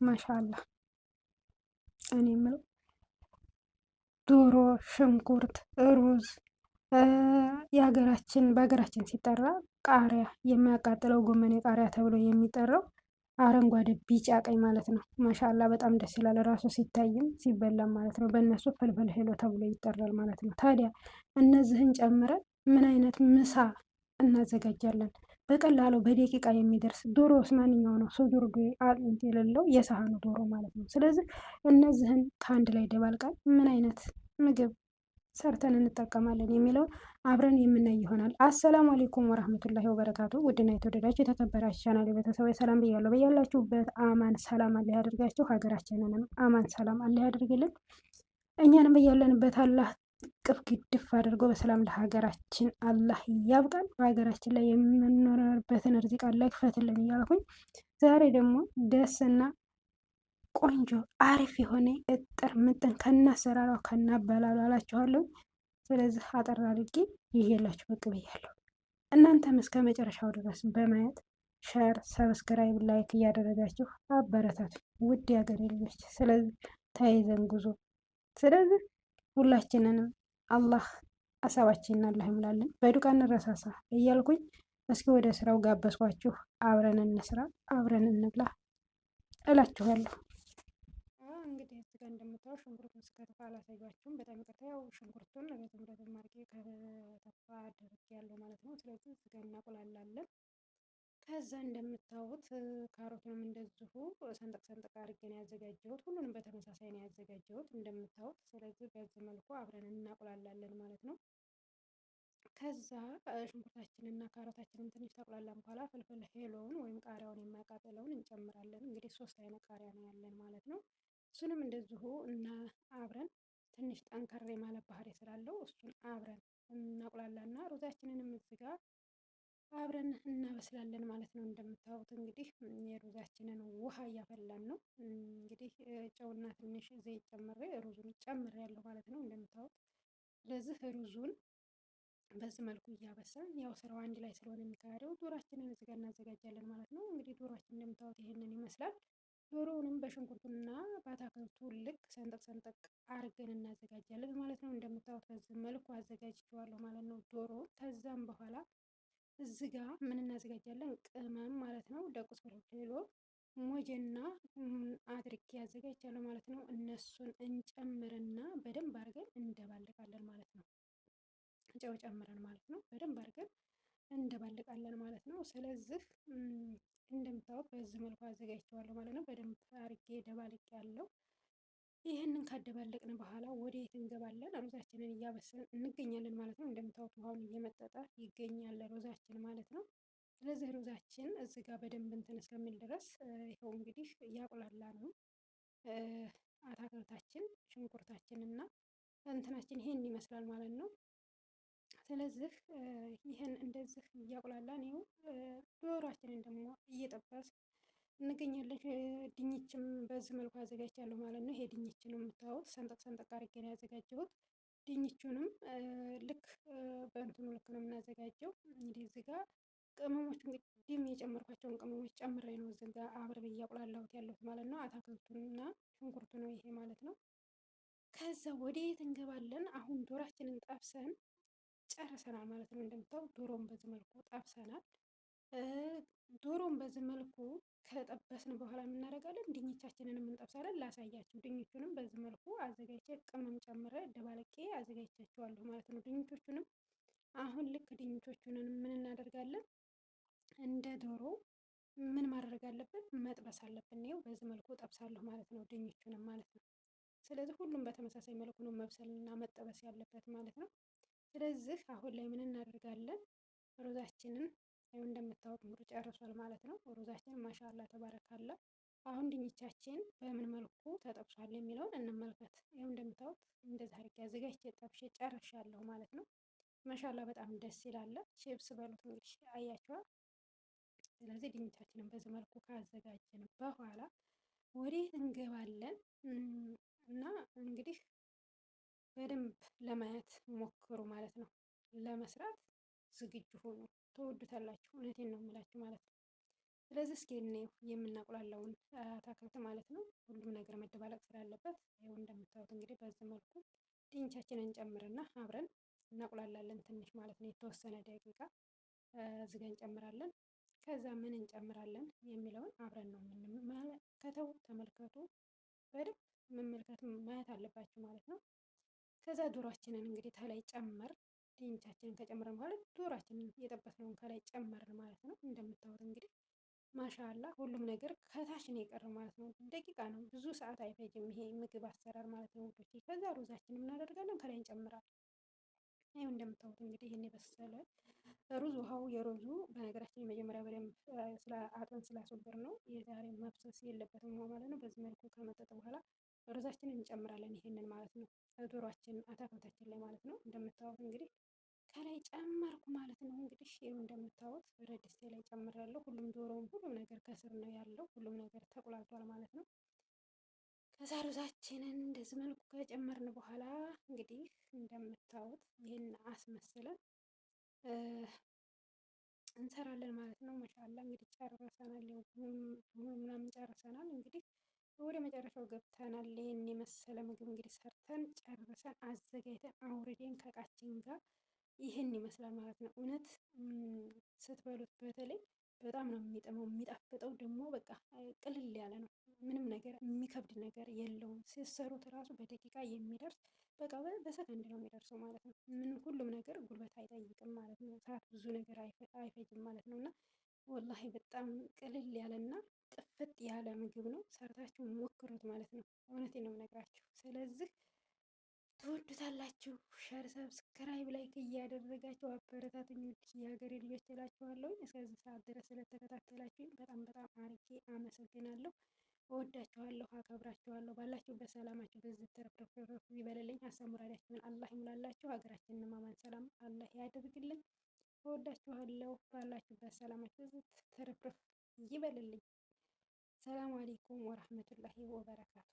ማሻአላህ። እኔ የምለው ዶሮ፣ ሽንኩርት፣ ሩዝ በሀገራችን ሲጠራ ቃሪያ፣ የሚያቃጥለው ጎመኔ ቃሪያ ተብሎ የሚጠራው አረንጓዴ፣ ቢጫ፣ ቀይ ማለት ነው። ማሻአላ በጣም ደስ ይላል ራሱ ሲታይም ሲበላም ማለት ነው። በእነሱ ፍልፍል ሄሎ ተብሎ ይጠራል ማለት ነው። ታዲያ እነዚህን ጨምረን ምን አይነት ምሳ እናዘጋጃለን? በቀላሉ በደቂቃ የሚደርስ ዶሮስ ማንኛው ነው ሱዱር አጥንት የሌለው የሳህኑ ዶሮ ማለት ነው። ስለዚህ እነዚህን ከአንድ ላይ ደባልቃል ምን አይነት ምግብ ሰርተን እንጠቀማለን የሚለውን አብረን የምናይ ይሆናል። አሰላሙ አሌይኩም ወራህመቱላሂ ወበረካቱ። ውድና የተወደዳችሁ የተከበራችሁ ቻናል ቤተሰብ ሰላም ብያለሁ። በያላችሁበት አማን ሰላም አላህ ያደርጋችሁ። ሀገራችንንም አማን ሰላም አላህ ያደርግልን። እኛንም በያለንበት አላህ ቅፍ ግድፍ አድርጎ በሰላም ለሀገራችን አላህ ያብቃን። በሀገራችን ላይ የምንኖርበትን ርዚቅ አላህ ይክፈትልን እያልኩኝ ዛሬ ደግሞ ደስና ቆንጆ አሪፍ የሆነ እጥር ምጥን ከናሰራሯ ከናበላሉ አላችኋለሁ። ስለዚህ አጠር አድርጌ ይሄላችሁ ብቅ ብያለሁ። እናንተም እስከ መጨረሻው ድረስ በማየት ሸር፣ ሰብስክራይብ፣ ላይክ እያደረጋችሁ አበረታቱ ውድ የሀገሬ ልጆች። ስለዚህ ተያይዘን ጉዞ። ስለዚህ ሁላችንንም አላህ ሀሳባችንን አላህ ይሙላልን፣ በዱቃ እንረሳሳ እያልኩኝ እስኪ ወደ ስራው ጋበዝኳችሁ። አብረን እንስራ፣ አብረን እንብላ እላችኋለሁ። እንግዲህ እዚህ ጋር እንደምታየው ሽንኩርቱን ስከትፍ አላሳያችሁም። በጣም ይቅርታ። ያው ሽንኩርቱን በትምረት ማርቄ ከተፋ አድርግ ያለው ማለት ነው። ስለዚህ እዚህ ጋር እናቆላላለን። ከዛ እንደምታዩት ካሮቱንም እንደዚሁ ሰንጠቅ ሰንጠቅ አድርጌ ነው ያዘጋጀሁት። ሁሉንም በተመሳሳይ ነው ያዘጋጀሁት እንደምታዩት። ስለዚህ በዚህ መልኩ አብረን እናቆላላለን ማለት ነው። ከዛ ሽንኩርታችንና ካሮታችንን ትንሽ ታቁላላን በኋላ ፍልፍል ሄሎውን ወይም ቃሪያውን የሚያቃጥለውን እንጨምራለን። እንግዲህ 3 አይነት ቃሪያ ነው ያለን ማለት ነው። እሱንም እንደዚሁ እና አብረን ትንሽ ጠንከር ማለት ባህሪ ስላለው እሱን አብረን እናቁላላና ሩዛችንንም እዚህ ጋር አብረን እናበስላለን ማለት ነው። እንደምታዩት እንግዲህ የሩዛችንን ውሃ እያፈላን ነው። እንግዲህ ጨውና ትንሽ ዘይት ጨምሬ ሩዙን ጨምሬያለሁ ማለት ነው እንደምታዩት። ስለዚህ ሩዙን በዚህ መልኩ እያበሰልን ያው ስራው አንድ ላይ ስለሆነ የሚካሄደው ዶሯችንን እዚህ ጋር እናዘጋጃለን ማለት ነው። እንግዲህ ዶሯችን እንደምታዩት ይሄንን ይመስላል። ዶሮውንም በሽንኩርቱና በአታክልቱ ልክ ሰንጠቅ ሰንጠቅ አርገን እናዘጋጃለን ማለት ነው። እንደምታዩት በዚህ መልኩ አዘጋጅቼዋለሁ ማለት ነው ዶሮ። ከዛም በኋላ እዚህ ጋር ምን እናዘጋጃለን? ቅመም ማለት ነው። ደቁስ ፍልፍል ሞጀና አድርጌ ያዘጋጃለሁ ማለት ነው። እነሱን እንጨምርና በደንብ አድርገን እንደባልቃለን ማለት ነው። ጨው ጨምረን ማለት ነው። በደንብ አድርገን እንደባልቃለን ማለት ነው። ስለዚህ እንደምታዩት በዚህ መልኩ አዘጋጅቼዋለሁ ማለት ነው። በደንብ አድርጌ ደባልቅ ያለው ይህንን ካደባለቅን በኋላ ወዴት እንገባለን? ሩዛችንን እያበሰልን እንገኛለን ማለት ነው። እንደምታዩት ውሃውን እየመጠጠ ይገኛል ሩዛችን ማለት ነው። ስለዚህ ሩዛችን እዚህ ጋር በደንብ እንትን እስከሚል ድረስ ይኸው እንግዲህ እያቁላላ ነው። አታክልታችን ሽንኩርታችን እና እንትናችን ይሄን ይመስላል ማለት ነው። ስለዚህ ይህን እንደዚህ እያቁላላን ይኸው ዶሯችንን ደግሞ እየጠበስ እንገኛለን። ድንችም በዚህ መልኩ አዘጋጅቻለሁ ማለት ነው። ይሄ ድንች ነው የምታዩት፣ ሰንጠቅ ሰንጠቅ አድርጌ ነው ያዘጋጀሁት። ድንቹንም ልክ በእንትኑ ልክ ነው የምናዘጋጀው። እንግዲህ እዚህ ጋር ቅመሞች እንግዲህ የጨመርኳቸውን ቅመሞች ጨምሬ ነው እዚህ ጋር አብሬ እያቁላላሁት ያለሁት ማለት ነው። አታክልቱንና ሽንኩርቱ ነው ይሄ ማለት ነው። ከዛ ወዴት እንገባለን? አሁን ዶሯችንን ጠብሰን ጨርሰናል ማለት ነው። እንደምታዩት ዶሮን በዚህ መልኩ ጠብሰናል። ዶሮን በዚህ መልኩ ከጠበስን በኋላ የምናደርጋለን? ድንቻችንን እንጠብሳለን። ላሳያችሁ። ድንቹንም በዚህ መልኩ አዘጋጅቼ ቅመም ጨምሬ ደባለቄ አዘጋጅቻቸዋለሁ ማለት ነው። ድንቾቹንም አሁን ልክ ድንቾቹንም ምን እናደርጋለን? እንደ ዶሮ ምን ማድረግ አለብን? መጥበስ አለብን። ይኸው በዚህ መልኩ ጠብሳለሁ ማለት ነው፣ ድንቹንም ማለት ነው። ስለዚህ ሁሉም በተመሳሳይ መልኩ ነው መብሰልና መጠበስ ያለበት ማለት ነው። ስለዚህ አሁን ላይ ምን እናደርጋለን? ሩዛችንን እንደምታዩት ሙሉ ጨርሷል ማለት ነው። ሩዛችንን ማሻአላ ተባረካላ። አሁን ድንቻችን በምን መልኩ ተጠብሷል የሚለውን እንመልከት። ይኸው እንደምታዩት እንደዚህ አድርጌ አዘጋጅቼ ጠብሼ ጨርሻለሁ ማለት ነው። ማሻአላ በጣም ደስ ይላል። ቺፕስ በሉት እንግዲህ አያችኋል። ስለዚህ ድንቻችንን በዚህ መልኩ ካዘጋጀን በኋላ ወዴት እንገባለን? እና እንግዲህ በደንብ ለማየት ሞክሩ ማለት ነው። ለመስራት ዝግጁ ሆኑ። ትወዱታላችሁ። እውነቴን ነው የምላችሁ ማለት ነው። ስለዚህ እስኪ እንየው የምናቁላላውን አታክልት ማለት ነው። ሁሉም ነገር መደባለቅ ስላለበት ይኸው እንደምታዩት እንግዲህ በዚህ መልኩ ድንቻችንን እንጨምርና አብረን እናቁላላለን ትንሽ ማለት ነው። የተወሰነ ደቂቃ እዚህ ጋ እንጨምራለን። ከዛ ምን እንጨምራለን የሚለውን አብረን ነው የምንመለከተው። ተመልከቱ፣ በደንብ መመልከት ማየት አለባችሁ ማለት ነው። ከዛ ዶሯችንን እንግዲህ ከላይ ጨመር ድንቻችንን ከጨመርን በኋላ ዶሯችንን የጠበስነውን ከላይ ጨመርን ማለት ነው። እንደምታዩት እንግዲህ ማሻላ ሁሉም ነገር ከታች ነው የቀረው ማለት ነው። ደቂቃ ነው፣ ብዙ ሰዓት አይፈጅም ይሄ ምግብ አሰራር ማለት ነው ውዶቼ። ከዛ ሩዛችንን እናደርጋለን ከላይ እንጨምራለን። ይኸው እንደምታዩት እንግዲህ ይህን የበሰለ ሩዝ ውሃው የሩዙ በነገራችን የመጀመሪያ በደንብ አጥበን ስላስወገር ነው የዛሬ መብሰስ የለበትም ማለት ነው። በዚህ መልኩ ከመጠጥ በኋላ ሩዛችንን እንጨምራለን። ይሄንን ማለት ነው ዶሯችን አታክልታችን ላይ ማለት ነው። እንደምታዩት እንግዲህ ከላይ ጨመርኩ ማለት ነው። እንግዲህ ይኸው እንደምታዩት ብረት ድስቴ ላይ ጨምሬያለሁ። ሁሉም ዶሮውም ሁሉም ነገር ከስር ነው ያለው። ሁሉም ነገር ተቁላልቷል ማለት ነው። ከዛ ሩዛችንን እንደዚህ መልኩ ከጨመርን በኋላ እንግዲህ እንደምታዩት ይህን አስመስለን እንሰራለን ማለት ነው። ማሻአላ እንግዲህ ጨርሰናል። ምናምን ጨርሰናል። እንግዲህ ወደ መጨረሻው ገብተናል። ይህን የመሰለ ምግብ እንግዲህ ሰርተን ጨርሰን አዘጋጅተን አውርደን ከእቃችን ጋር ይህን ይመስላል ማለት ነው። እውነት ስትበሉት በተለይ በጣም ነው የሚጥመው። የሚጣፍጠው ደግሞ በቃ ቅልል ያለ ነው። ምንም ነገር የሚከብድ ነገር የለውም። ሲሰሩት ራሱ በደቂቃ የሚደርስ በቃ በሰከንድ ነው የሚደርሰው ማለት ነው። ምንም ሁሉም ነገር ጉልበት አይጠይቅም ማለት ነው። ሰዓት ብዙ ነገር አይፈጅም ማለት ነው። እና ወላሂ በጣም ቅልል ያለና ጥፍጥ ያለ ምግብ ነው። ሰርታችሁ ሞክሩት ማለት ነው። እውነቴን ነው የምነግራችሁ። ስለዚህ ትወዱታላችሁ። ሸር፣ ሰብስክራይብ፣ ላይክ እያደረጋችሁ አበረታቱኝ የሀገሬ ልጆች እላችኋለሁ። እስከዚህ ሰዓት ድረስ ስለተከታተላችሁኝ በጣም በጣም አርጌ አመሰግናለሁ። እወዳችኋለሁ፣ አከብራችኋለሁ። ባላችሁበት ሰላማችሁ በዚህ ተረፍረፍ ይበልልኝ። ሀሳብ ሙራዳችሁን አላህ ይሙላላችሁ። ሀገራችንን ማማን ሰላም አላህ ያደርግልን። እወዳችኋለሁ። ባላችሁበት ሰላማችሁ በዚህ ተረፍረፍ ይበልልኝ። ሰላም አሌይኩም ወረህመቱላሂ ወበረካቱ።